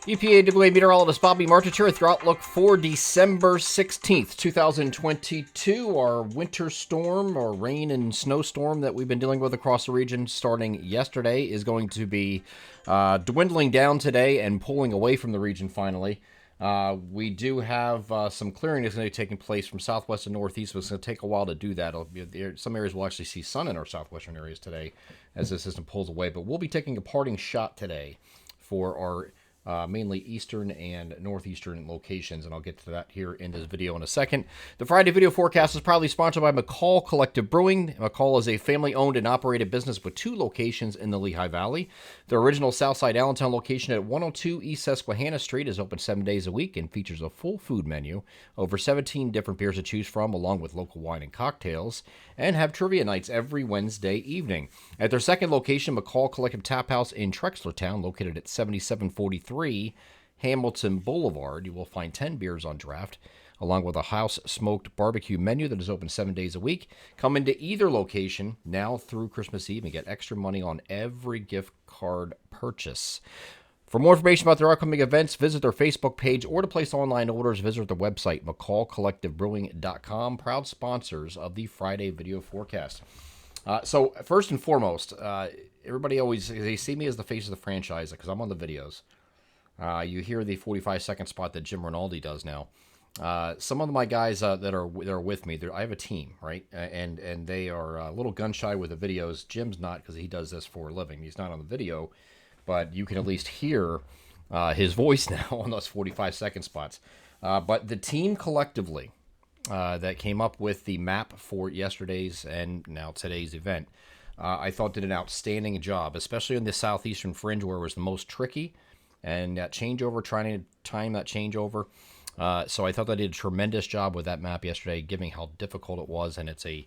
EPA degree meteorologist Bobby Martich here with your outlook for December 16th, 2022. Our winter storm or rain and snowstorm that we've been dealing with across the region starting yesterday is going to be dwindling down today and pulling away from the region finally. We do have some clearing that's going to be taking place from southwest and northeast, but it's going to take a while to do that. Some areas will actually see sun in our southwestern areas today as the system pulls away, but we'll be taking a parting shot today for our mainly eastern and northeastern locations, and I'll get to that here in this video in a second. The Friday video forecast is proudly sponsored by McCall Collective Brewing. McCall is a family-owned and operated business with 2 locations in the Lehigh Valley. Their original Southside Allentown location at 102 East Susquehanna Street is open 7 days a week and features a full food menu, over 17 different beers to choose from, along with local wine and cocktails, and have trivia nights every Wednesday evening. At their second location, McCall Collective Tap House in Trexlertown, located at 7743 Hamilton Boulevard, you will find 10 beers on draft, along with a house-smoked barbecue menu that is open 7 days a week. Come into either location now through Christmas Eve and get extra money on every gift card purchase. For more information about their upcoming events, visit their Facebook page, or to place online orders, visit their website, mccallcollectivebrewing.com, proud sponsors of the Friday video forecast. So first and foremost, everybody always, they see me as the face of the franchise because I'm on the videos. You hear the 45-second spot that Jim Rinaldi does now. Some of my guys that are with me, I have a team, right? And they are a little gun shy with the videos. Jim's not, because he does this for a living. He's not on the video, but you can at least hear his voice now on those 45-second spots. But the team collectively that came up with the map for yesterday's and now today's event, I thought did an outstanding job, especially in the southeastern fringe where it was the most tricky. And that changeover, trying to time that changeover. So I thought they did a tremendous job with that map yesterday, given how difficult it was. And it's a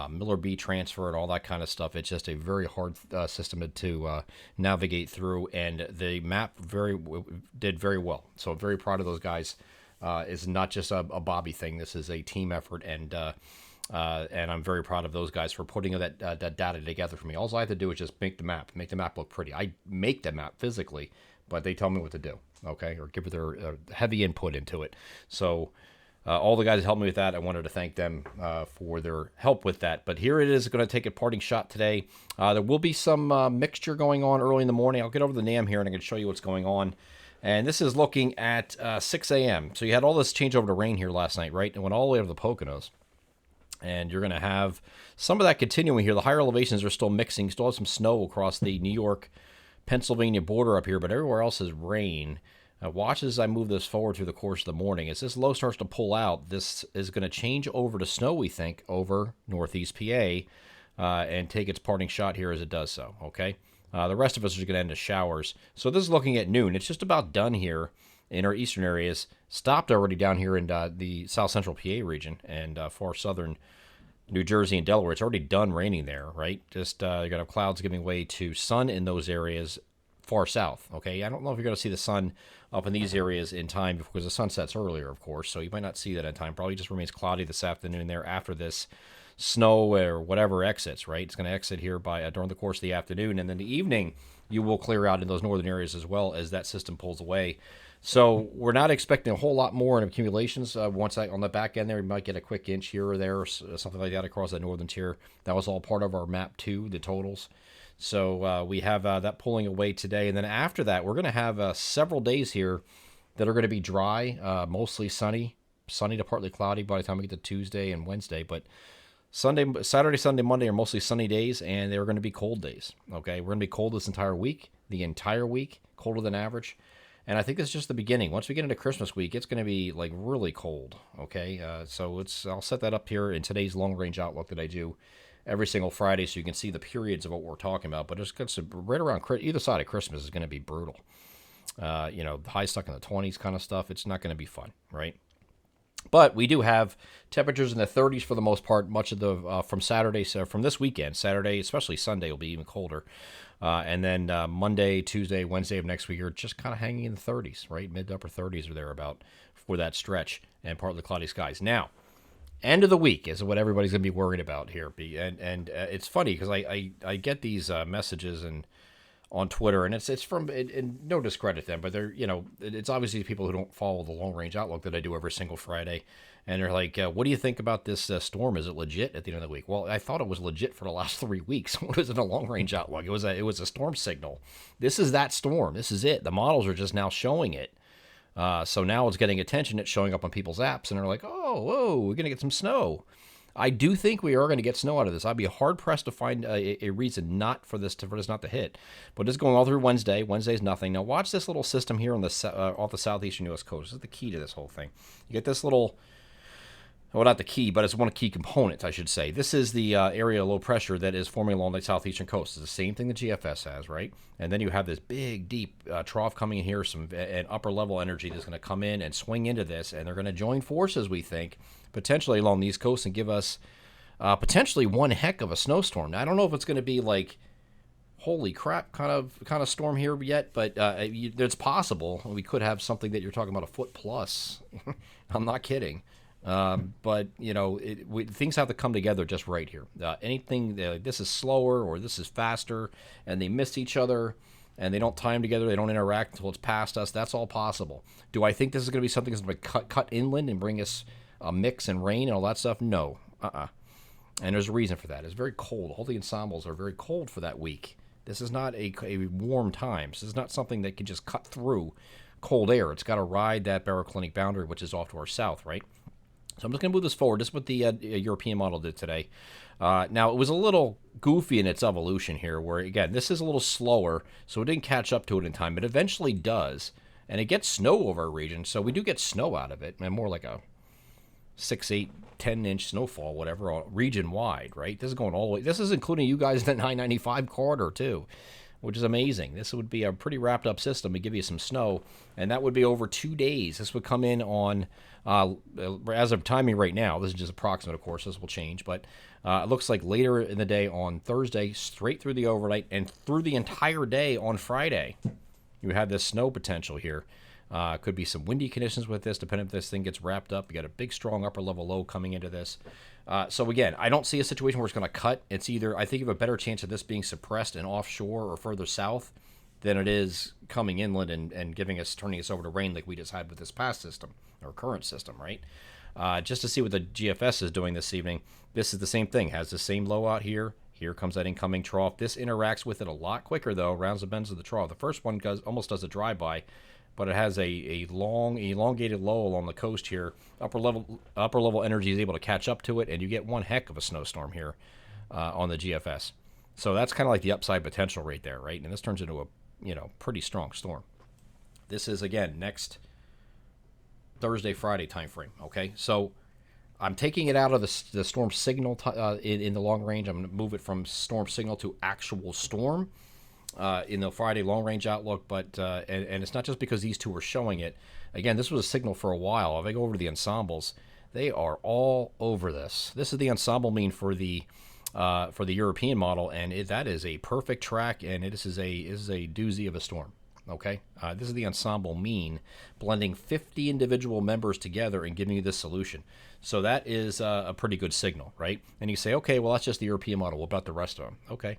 Miller B transfer and all that kind of stuff. It's just a very hard system to navigate through. And the map did very well. So I'm very proud of those guys. It's not just a Bobby thing. This is a team effort. And I'm very proud of those guys for putting that data together for me. All I have to do is just make the map look pretty. I make the map physically, but they tell me what to do, okay, or give their heavy input into it. So all the guys that helped me with that, I wanted to thank them for their help with that. But here it is, going to take a parting shot today. There will be some mixture going on early in the morning. I'll get over the NAM here, and I'm going to show you what's going on. And this is looking at 6 a.m. So you had all this changeover to rain here last night, right? And went all the way over the Poconos. And you're going to have some of that continuing here. The higher elevations are still mixing. You still have some snow across the New York Pennsylvania border up here, but everywhere else is rain. Watch as I move this forward through the course of the morning. As this low starts to pull out, this is going to change over to snow, we think, over northeast PA and take its parting shot here as it does so, okay? The rest of us are going to end as showers. So this is looking at noon. It's just about done here in our eastern areas. Stopped already down here in the south central PA region and far southern New Jersey and Delaware. It's already done raining there, right? Just you're going to have clouds giving way to sun in those areas far south, okay? I don't know if you're going to see the sun up in these areas in time because the sun sets earlier, of course, so you might not see that in time. Probably just remains cloudy this afternoon there after this snow or whatever exits, right? It's going to exit here by during the course of the afternoon, and then the evening you will clear out in those northern areas as well as that system pulls away. So we're not expecting a whole lot more in accumulations. On the back end there, we might get a quick inch here or there, or something like that across that northern tier. That was all part of our map too, the totals. So we have that pulling away today. And then after that, we're going to have several days here that are going to be dry, mostly sunny to partly cloudy by the time we get to Tuesday and Wednesday. But Saturday, Sunday, Monday are mostly sunny days, and they're going to be cold days. Okay, we're going to be cold this entire week, colder than average. And I think it's just the beginning. Once we get into Christmas week, it's going to be like really cold. Okay, so I'll set that up here in today's long range outlook that I do every single Friday, so you can see the periods of what we're talking about. But it's right around either side of Christmas is going to be brutal. The high stuck in the 20s kind of stuff. It's not going to be fun, right? But we do have temperatures in the 30s for the most part. Much of the from Saturday, so from this weekend, Saturday, especially Sunday, will be even colder. And then Monday, Tuesday, Wednesday of next week are just kind of hanging in the 30s, right? Mid to upper 30s or thereabout for that stretch and partly cloudy skies. Now, end of the week is what everybody's going to be worried about here. And it's funny because I get these messages, and on Twitter, and it's from and no discredit them, but they're it's obviously people who don't follow the long range outlook that I do every single Friday, and they're like, "What do you think about this storm? Is it legit at the end of the week?" Well, I thought it was legit for the last 3 weeks. What is it a long range outlook? It was a storm signal. This is that storm. This is it. The models are just now showing it. So now it's getting attention. It's showing up on people's apps, and they're like, "Oh, whoa, we're gonna get some snow." I do think we are going to get snow out of this. I'd be hard pressed to find a reason not for this not to hit. But it's going all through Wednesday. Wednesday's nothing. Now watch this little system here on the off the southeastern U.S. coast. This is the key to this whole thing. You get this little, well, not the key, but it's one key component, I should say. This is the area of low pressure that is forming along the southeastern coast. It's the same thing the GFS has, right? And then you have this big, deep trough coming in here, an upper level energy that's going to come in and swing into this, and they're going to join forces, we think, potentially along the East Coast and give us potentially one heck of a snowstorm. Now, I don't know if it's going to be like, holy crap kind of storm here yet, but it's possible. We could have something that you're talking about a foot plus. I'm not kidding. But things have to come together just right here. Anything this is slower or this is faster, and they miss each other, and they don't time together, they don't interact until it's past us. That's all possible. Do I think this is going to be something that's going to cut inland and bring us a mix and rain and all that stuff? No. And there's a reason for that. It's very cold. All the ensembles are very cold for that week. This is not a warm time. This is not something that can just cut through cold air. It's got to ride that baroclinic boundary, which is off to our south, right? So I'm just going to move this forward. This is what the European model did today. Now, it was a little goofy in its evolution here, where, again, this is a little slower, so it didn't catch up to it in time. It eventually does, and it gets snow over our region, so we do get snow out of it, and more like a 6, 8, 10-inch snowfall, whatever, region-wide, right? This is going all the way. This is including you guys in the 995 corridor, too, which is amazing. This would be a pretty wrapped-up system to give you some snow, and that would be over 2 days. This would come in on, as of timing right now, this is just approximate, of course, this will change, but it looks like later in the day on Thursday, straight through the overnight, and through the entire day on Friday, you have this snow potential here. Could be some windy conditions with this, depending if this thing gets wrapped up. You got a big, strong upper level low coming into this. So again, I don't see a situation where it's going to cut. It's either, I think you have a better chance of this being suppressed and offshore or further south than it is coming inland and turning us over to rain like we just had with this past system, or current system, right? Just to see what the GFS is doing this evening. This is the same thing, has the same low out here. Here comes that incoming trough. This interacts with it a lot quicker, though, rounds the bends of the trough. The first one almost does a drive-by, but it has a long, elongated low along the coast here. Upper level energy is able to catch up to it, and you get one heck of a snowstorm here on the GFS. So that's kind of like the upside potential right there, right? And this turns into a pretty strong storm. This is, again, next Thursday, Friday time frame, okay? So I'm taking it out of the storm signal in the long range. I'm going to move it from storm signal to actual storm. In the Friday long-range outlook, but and it's not just because these two are showing it. Again, this was a signal for a while. If I go over to the ensembles, they are all over this. This is the ensemble mean for the European model, and that is a perfect track, and this is a doozy of a storm. Okay, this is the ensemble mean, blending 50 individual members together and giving you this solution. So that is a pretty good signal, right? And you say, okay, well, that's just the European model. What about the rest of them? Okay.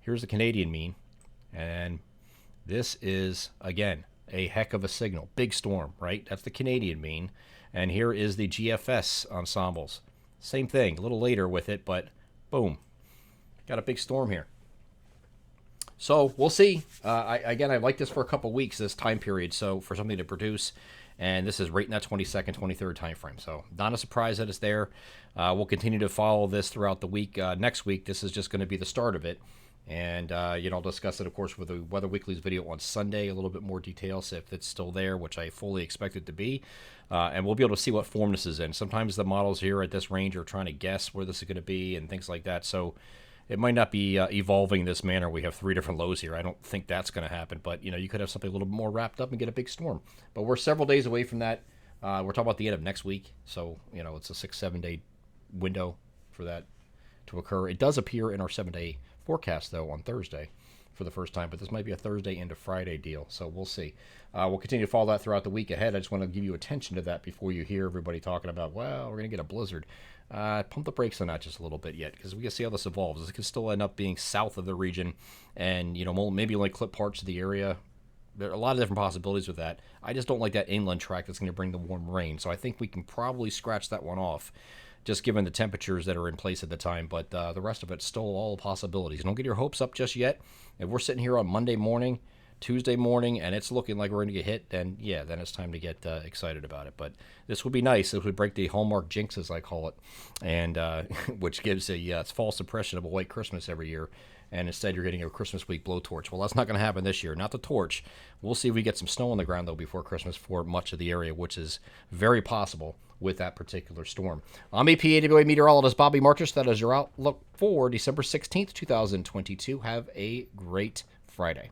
Here's the Canadian mean, and this is, again, a heck of a signal. Big storm, right? That's the Canadian mean. And here is the GFS ensembles. Same thing, a little later with it, but boom. Got a big storm here. So we'll see. I like this for a couple weeks, this time period, so for something to produce. And this is right in that 22nd, 23rd time frame. So not a surprise that it's there. We'll continue to follow this throughout the week. Next week, this is just going to be the start of it. And, I'll discuss it, of course, with the Weather Weekly's video on Sunday, a little bit more details if it's still there, which I fully expect it to be. And we'll be able to see what form this is in. Sometimes the models here at this range are trying to guess where this is going to be and things like that. So it might not be evolving in this manner. We have 3 different lows here. I don't think that's going to happen. But, you could have something a little bit more wrapped up and get a big storm. But we're several days away from that. We're talking about the end of next week. So, it's a 6-7 day window for that to occur. It does appear in our 7-day forecast, though, on Thursday for the first time, but this might be a Thursday into Friday deal, so we'll see. We'll continue to follow that throughout the week ahead. I just want to give you attention to that before you hear everybody talking about, well, we're going to get a blizzard. Pump the brakes on that just a little bit yet, because we can see how this evolves. This could still end up being south of the region, and maybe only clip parts of the area. There are a lot of different possibilities with that. I just don't like that inland track that's going to bring the warm rain, so I think we can probably scratch that one off, just given the temperatures that are in place at the time. But the rest of it's still all possibilities. Don't get your hopes up just yet. If we're sitting here on Monday morning, Tuesday morning, and it's looking like we're going to get hit, then it's time to get excited about it. But this would be nice. It would break the hallmark jinx, as I call it, and which gives a false impression of a white Christmas every year. And instead, you're getting a Christmas week blowtorch. Well, that's not going to happen this year. Not the torch. We'll see if we get some snow on the ground, though, before Christmas for much of the area, which is very possible with that particular storm. I'm EPAWA meteorologist Bobby Marchus. That is your outlook for December 16th, 2022. Have a great Friday.